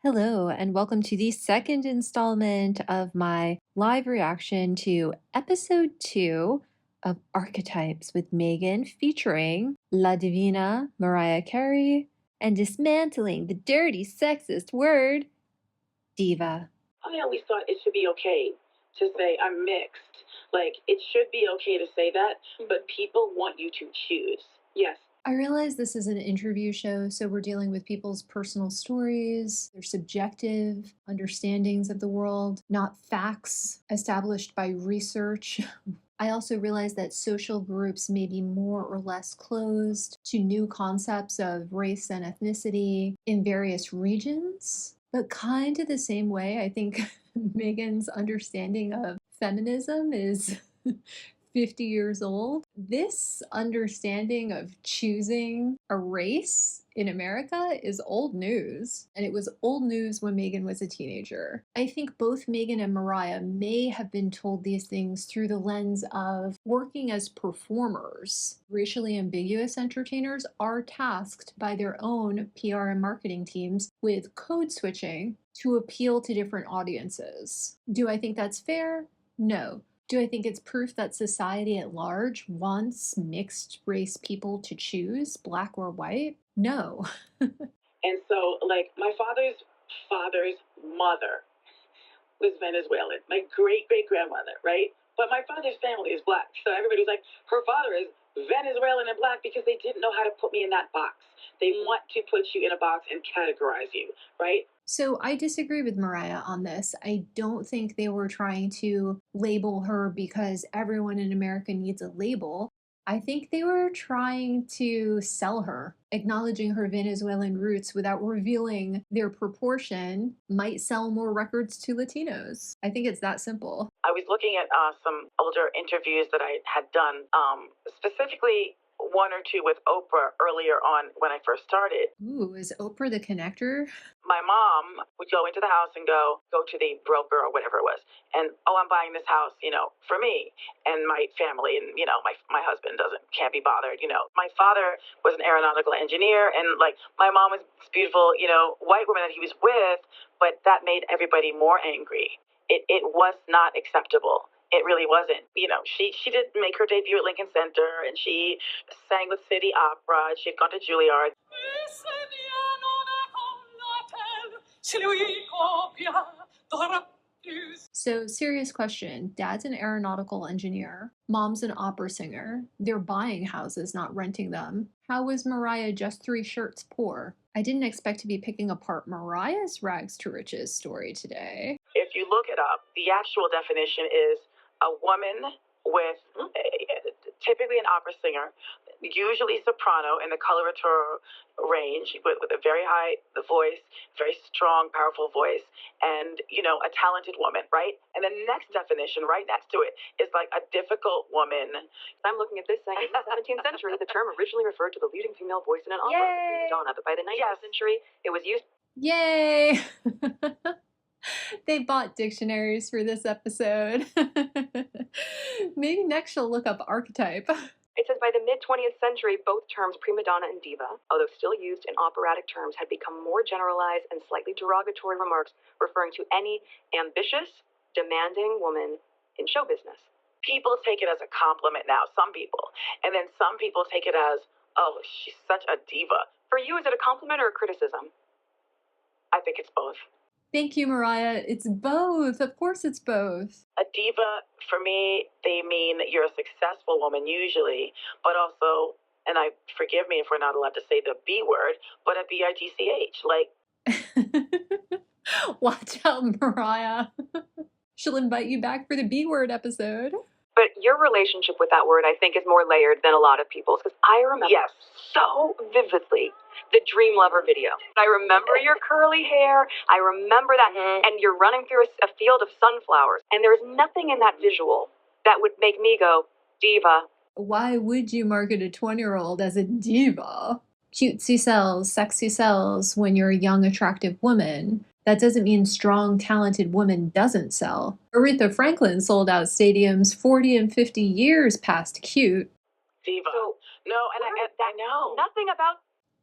Hello, and welcome to the second installment of my live reaction to episode 2 of Archetypes with Megan, featuring La Divina, Mariah Carey, and dismantling the dirty, sexist word, diva. I always thought it should be okay to say I'm mixed. Like, it should be okay to say that, but people want you to choose. Yes. I realize this is an interview show, so we're dealing with people's personal stories, their subjective understandings of the world, not facts established by research. I also realize that social groups may be more or less closed to new concepts of race and ethnicity in various regions. But kind of the same way, I think Megan's understanding of feminism is 50 years old. This understanding of choosing a race in America is old news, and it was old news when Megan was a teenager. I think both Megan and Mariah may have been told these things through the lens of working as performers. Racially ambiguous entertainers are tasked by their own PR and marketing teams with code switching to appeal to different audiences. Do I think that's fair? No. Do I think it's proof that society at large wants mixed race people to choose, black or white? No. And so, like, my father's mother was Venezuelan, my great-great-grandmother, right? But my father's family is black. So everybody was like, her father is Venezuelan and black, because they didn't know how to put me in that box. They want to put you in a box and categorize you, right? So I disagree with Mariah on this. I don't think they were trying to label her because everyone in America needs a label. I think they were trying to sell her. Acknowledging her Venezuelan roots without revealing their proportion might sell more records to Latinos. I think it's that simple. I was looking at some older interviews that I had done, specifically one or two with Oprah earlier on when I first started. Ooh, is Oprah the connector? My mom would go into the house and go to the broker or whatever it was, and, oh, I'm buying this house, for me and my family, and, my husband can't be bothered, My father was an aeronautical engineer, and, like, my mom was this beautiful, white woman that he was with, but that made everybody more angry. It was not acceptable. It really wasn't. She did make her debut at Lincoln Center, and she sang with City Opera. She had gone to Juilliard. So, serious question. Dad's an aeronautical engineer. Mom's an opera singer. They're buying houses, not renting them. How was Mariah just 3 shirts poor? I didn't expect to be picking apart Mariah's rags to riches story today. If you look it up, the actual definition is a woman with typically an opera singer, usually soprano in the coloratura range, with a very high voice, very strong, powerful voice, and, a talented woman, right? And the next definition right next to it is like a difficult woman. I'm looking at this saying in the 17th century, the term originally referred to the leading female voice in an opera, the prima donna, but by the 19th century, it was used. Yay! They bought dictionaries for this episode. Maybe next she'll look up archetype. It says by the mid-20th century, both terms prima donna and diva, although still used in operatic terms, had become more generalized and slightly derogatory remarks referring to any ambitious, demanding woman in show business. People take it as a compliment now, some people. And then some people take it as, oh, she's such a diva. For you, is it a compliment or a criticism? I think it's both. Thank you, Mariah. It's both. Of course it's both. A diva, for me, they mean that you're a successful woman usually, but also, and forgive me if we're not allowed to say the B word, but a bitch, like. Watch out, Mariah. She'll invite you back for the B word episode. But your relationship with that word, I think, is more layered than a lot of people's, because I remember so vividly the Dream Lover video. I remember your curly hair. I remember that. And you're running through a field of sunflowers. And there's nothing in that visual that would make me go, diva. Why would you market a 20-year-old as a diva? Cutesy sells, sexy sells when you're a young, attractive woman. That doesn't mean strong, talented woman doesn't sell. Aretha Franklin sold out stadiums 40 and 50 years past cute. Diva. So, no, and I know. Nothing about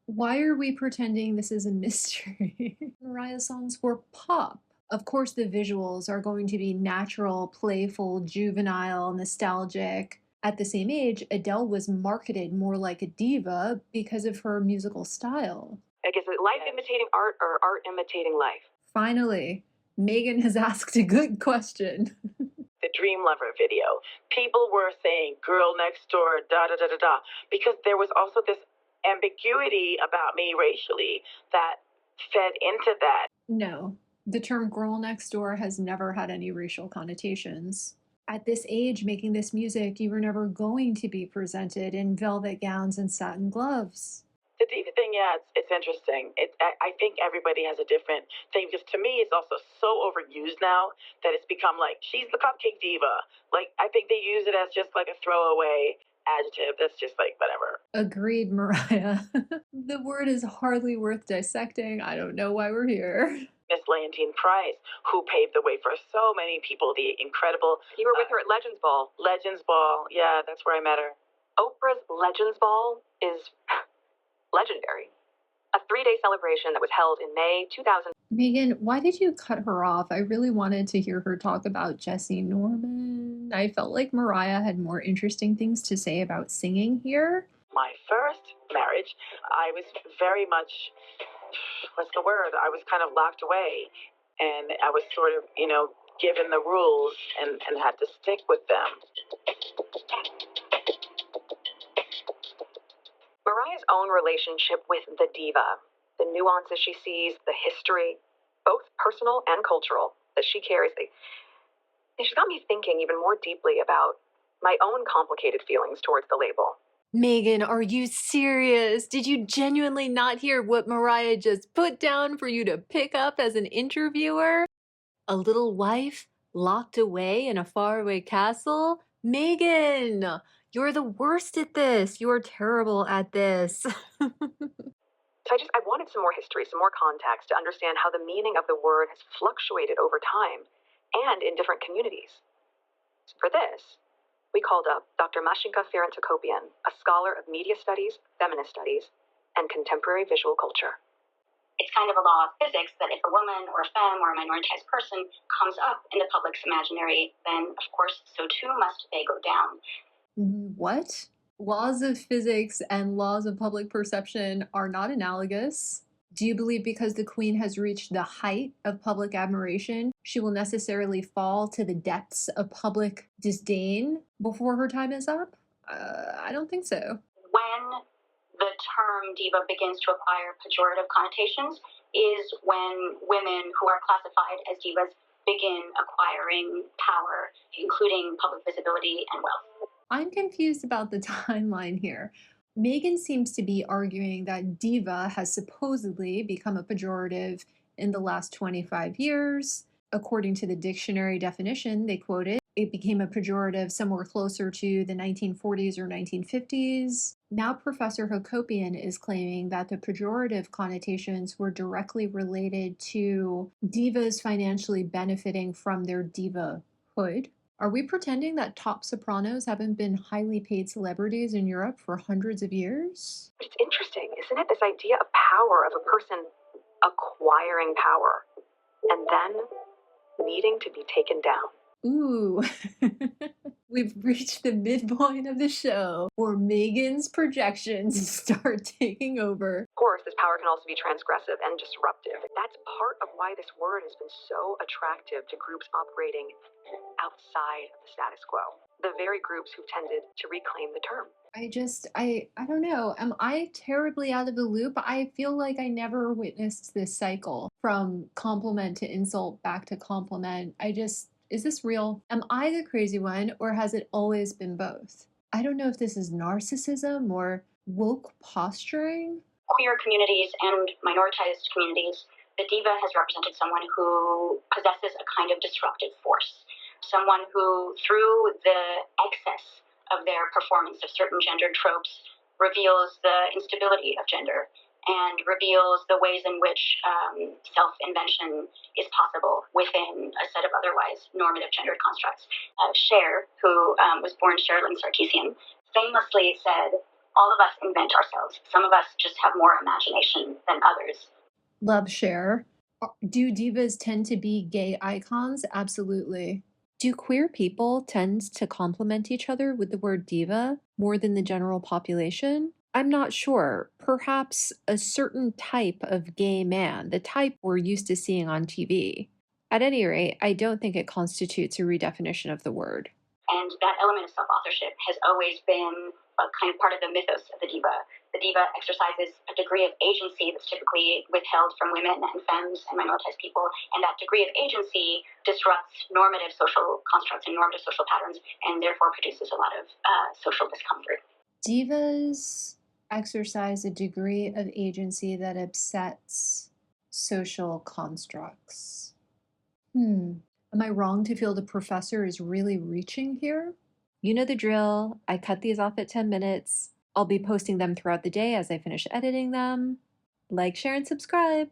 Why are we pretending this is a mystery? Mariah's songs were pop. Of course, the visuals are going to be natural, playful, juvenile, nostalgic. At the same age, Adele was marketed more like a diva because of her musical style. I guess life imitating art or art imitating life. Finally, Megan has asked a good question. The Dream Lover video, people were saying girl next door, da da da da da, because there was also this ambiguity about me racially that fed into that. No, the term girl next door has never had any racial connotations. At this age, making this music, you were never going to be presented in velvet gowns and satin gloves. The diva thing, yeah, it's interesting. I think everybody has a different thing because to me, it's also so overused now that it's become like she's the cupcake diva. Like I think they use it as just like a throwaway adjective. That's just like whatever. Agreed, Mariah. The word is hardly worth dissecting. I don't know why we're here. Miss Leontine Price, who paved the way for so many people, the incredible. You were with her at Legends Ball. Legends Ball, yeah, that's where I met her. Oprah's Legends Ball is legendary. A 3-day celebration that was held in May 2000. Megan, why did you cut her off? I really wanted to hear her talk about Jesse Norman. I felt like Mariah had more interesting things to say about singing here. My first marriage, I was very much, what's the word? I was kind of locked away. And I was sort of, given the rules and had to stick with them. Mariah's own relationship with the diva, the nuances she sees, the history, both personal and cultural, that she carries, she's got me thinking even more deeply about my own complicated feelings towards the label. Megan, are you serious? Did you genuinely not hear what Mariah just put down for you to pick up as an interviewer? A little wife locked away in a faraway castle? Megan, you're the worst at this. You're terrible at this. So I wanted some more history, some more context to understand how the meaning of the word has fluctuated over time and in different communities. So for this, we called up Dr. Mashinka Ferentokopian, a scholar of media studies, feminist studies, and contemporary visual culture. It's kind of a law of physics that if a woman or a femme or a minoritized person comes up in the public's imaginary, then of course so too must they go down. What? Laws of physics and laws of public perception are not analogous. Do you believe because the queen has reached the height of public admiration, she will necessarily fall to the depths of public disdain before her time is up? I don't think so. When the term diva begins to acquire pejorative connotations is when women who are classified as divas begin acquiring power, including public visibility and wealth. I'm confused about the timeline here. Megan seems to be arguing that diva has supposedly become a pejorative in the last 25 years. According to the dictionary definition they quoted, it became a pejorative somewhere closer to the 1940s or 1950s. Now Professor Hakopian is claiming that the pejorative connotations were directly related to divas financially benefiting from their divahood. Are we pretending that top sopranos haven't been highly paid celebrities in Europe for hundreds of years? It's interesting, isn't it? This idea of power, of a person acquiring power and then needing to be taken down. Ooh, we've reached the midpoint of the show where Megan's projections start taking over. Of course, this power can also be transgressive and disruptive. That's part of why this word has been so attractive to groups operating outside of the status quo. The very groups who tended to reclaim the term. I don't know. Am I terribly out of the loop? I feel like I never witnessed this cycle from compliment to insult back to compliment. Is this real? Am I the crazy one, or has it always been both? I don't know if this is narcissism or woke posturing. Queer communities and minoritized communities, the diva has represented someone who possesses a kind of disruptive force. Someone who, through the excess of their performance of certain gendered tropes, reveals the instability of gender and reveals the ways in which self-invention is possible within a set of otherwise normative gendered constructs. Cher, who was born Sherilyn Sarkisian, famously said, all of us invent ourselves. Some of us just have more imagination than others. Love share. Do divas tend to be gay icons? Absolutely. Do queer people tend to compliment each other with the word diva more than the general population? I'm not sure. Perhaps a certain type of gay man, the type we're used to seeing on TV. At any rate, I don't think it constitutes a redefinition of the word. And that element of self-authorship has always been a kind of part of the mythos of the diva. The diva exercises a degree of agency that's typically withheld from women and femmes and minoritized people, and that degree of agency disrupts normative social constructs and normative social patterns, and therefore produces a lot of social discomfort. Divas exercise a degree of agency that upsets social constructs. Am I wrong to feel the professor is really reaching here? You know the drill. I cut these off at 10 minutes. I'll be posting them throughout the day as I finish editing them. Like, share, and subscribe.